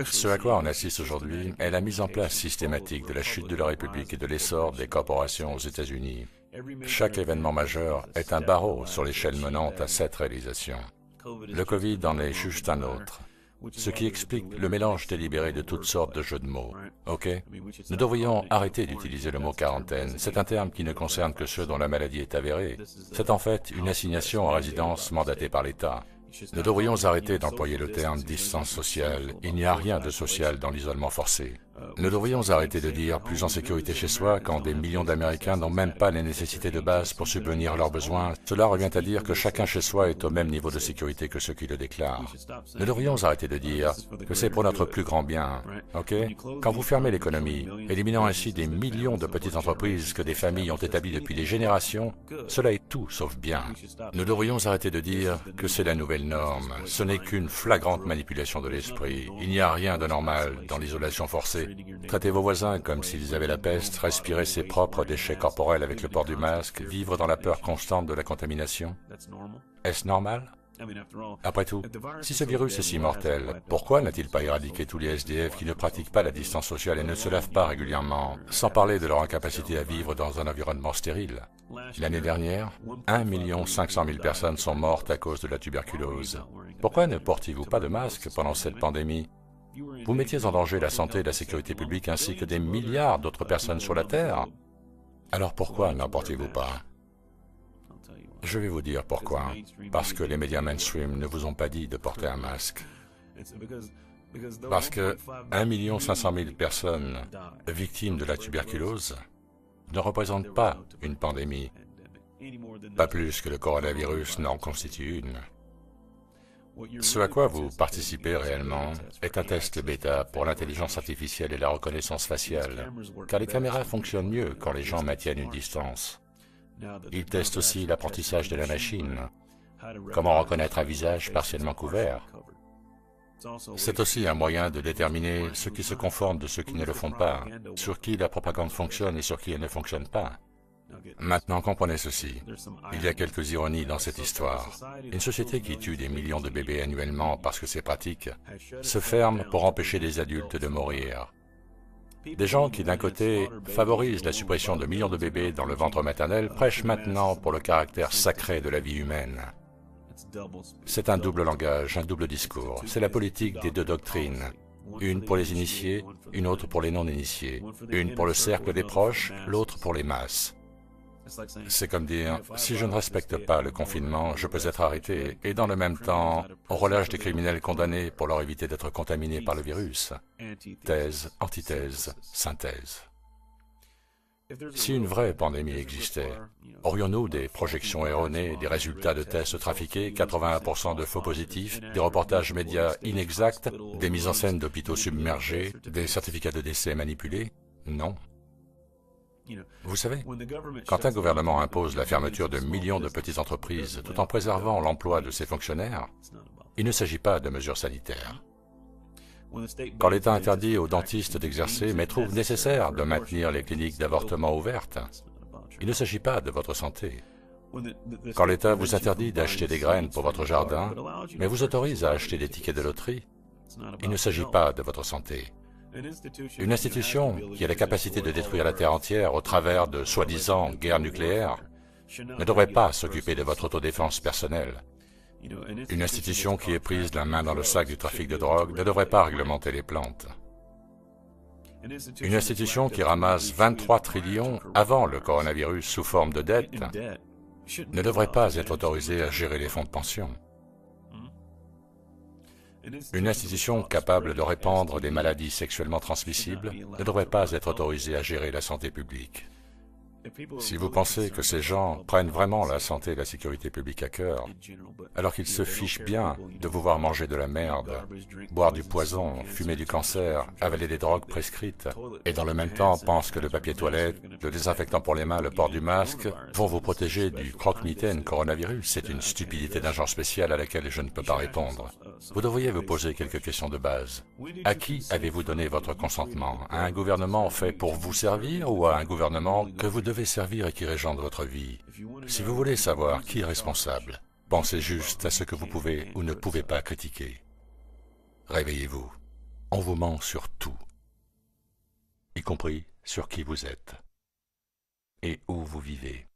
Ce à quoi on assiste aujourd'hui est la mise en place systématique de la chute de la République et de l'essor des corporations aux États-Unis. Chaque événement majeur est un barreau sur l'échelle menante à cette réalisation. Le Covid en est juste un autre, ce qui explique le mélange délibéré de toutes sortes de jeux de mots. Ok? Nous devrions arrêter d'utiliser le mot quarantaine. C'est un terme qui ne concerne que ceux dont la maladie est avérée. C'est en fait une assignation en résidence mandatée par l'État. Nous devrions arrêter d'employer le terme distance sociale. Il n'y a rien de social dans l'isolement forcé. Nous devrions arrêter de dire plus en sécurité chez soi quand des millions d'Américains n'ont même pas les nécessités de base pour subvenir à leurs besoins. Cela revient à dire que chacun chez soi est au même niveau de sécurité que ceux qui le déclarent. Nous devrions arrêter de dire que c'est pour notre plus grand bien. Ok? Quand vous fermez l'économie, éliminant ainsi des millions de petites entreprises que des familles ont établies depuis des générations, cela est tout sauf bien. Nous devrions arrêter de dire que c'est la nouvelle norme. Ce n'est qu'une flagrante manipulation de l'esprit. Il n'y a rien de normal dans l'isolation forcée. Traiter vos voisins comme s'ils avaient la peste, respirer ses propres déchets corporels avec le port du masque, vivre dans la peur constante de la contamination. Est-ce normal? Après tout, si ce virus est si mortel, pourquoi n'a-t-il pas éradiqué tous les SDF qui ne pratiquent pas la distance sociale et ne se lavent pas régulièrement, sans parler de leur incapacité à vivre dans un environnement stérile? L'année dernière, 1 500 000 personnes sont mortes à cause de la tuberculose. Pourquoi ne portiez-vous pas de masque pendant cette pandémie? Vous mettiez en danger la santé et la sécurité publique ainsi que des milliards d'autres personnes sur la Terre. Alors pourquoi n'en portez-vous pas? Je vais vous dire pourquoi. Parce que les médias mainstream ne vous ont pas dit de porter un masque. Parce que 1 500 000 personnes victimes de la tuberculose ne représentent pas une pandémie, pas plus que le coronavirus n'en constitue une. Ce à quoi vous participez réellement est un test bêta pour l'intelligence artificielle et la reconnaissance faciale, car les caméras fonctionnent mieux quand les gens maintiennent une distance. Ils testent aussi l'apprentissage de la machine, comment reconnaître un visage partiellement couvert. C'est aussi un moyen de déterminer ceux qui se conforment de ceux qui ne le font pas, sur qui la propagande fonctionne et sur qui elle ne fonctionne pas. Maintenant, comprenez ceci. Il y a quelques ironies dans cette histoire. Une société qui tue des millions de bébés annuellement parce que c'est pratique, se ferme pour empêcher des adultes de mourir. Des gens qui, d'un côté, favorisent la suppression de millions de bébés dans le ventre maternel, prêchent maintenant pour le caractère sacré de la vie humaine. C'est un double langage, un double discours. C'est la politique des deux doctrines. Une pour les initiés, une autre pour les non-initiés. Une pour le cercle des proches, l'autre pour les masses. C'est comme dire, si je ne respecte pas le confinement, je peux être arrêté, et dans le même temps, on relâche des criminels condamnés pour leur éviter d'être contaminés par le virus. Thèse, antithèse, synthèse. Si une vraie pandémie existait, aurions-nous des projections erronées, des résultats de tests trafiqués, 81% de faux positifs, des reportages médias inexacts, des mises en scène d'hôpitaux submergés, des certificats de décès manipulés? Non. Vous savez, quand un gouvernement impose la fermeture de millions de petites entreprises tout en préservant l'emploi de ses fonctionnaires, il ne s'agit pas de mesures sanitaires. Quand l'État interdit aux dentistes d'exercer mais trouve nécessaire de maintenir les cliniques d'avortement ouvertes, il ne s'agit pas de votre santé. Quand l'État vous interdit d'acheter des graines pour votre jardin, mais vous autorise à acheter des tickets de loterie, il ne s'agit pas de votre santé. Une institution qui a la capacité de détruire la Terre entière au travers de soi-disant guerres nucléaires ne devrait pas s'occuper de votre autodéfense personnelle. Une institution qui est prise la main dans le sac du trafic de drogue ne devrait pas réglementer les plantes. Une institution qui ramasse 23 trillions avant le coronavirus sous forme de dette ne devrait pas être autorisée à gérer les fonds de pension. Une institution capable de répandre des maladies sexuellement transmissibles ne devrait pas être autorisée à gérer la santé publique. Si vous pensez que ces gens prennent vraiment la santé et la sécurité publique à cœur, alors qu'ils se fichent bien de vous voir manger de la merde, boire du poison, fumer du cancer, avaler des drogues prescrites, et dans le même temps pensent que le papier toilette, le désinfectant pour les mains, le port du masque vont vous protéger du croque-mitaine coronavirus, c'est une stupidité d'un genre spécial à laquelle je ne peux pas répondre. Vous devriez vous poser quelques questions de base. À qui avez-vous donné votre consentement? À un gouvernement fait pour vous servir ou à un gouvernement que vous devez servir et qui régente votre vie? Si vous voulez savoir qui est responsable, pensez juste à ce que vous pouvez ou ne pouvez pas critiquer. Réveillez-vous. On vous ment sur tout, y compris sur qui vous êtes et où vous vivez.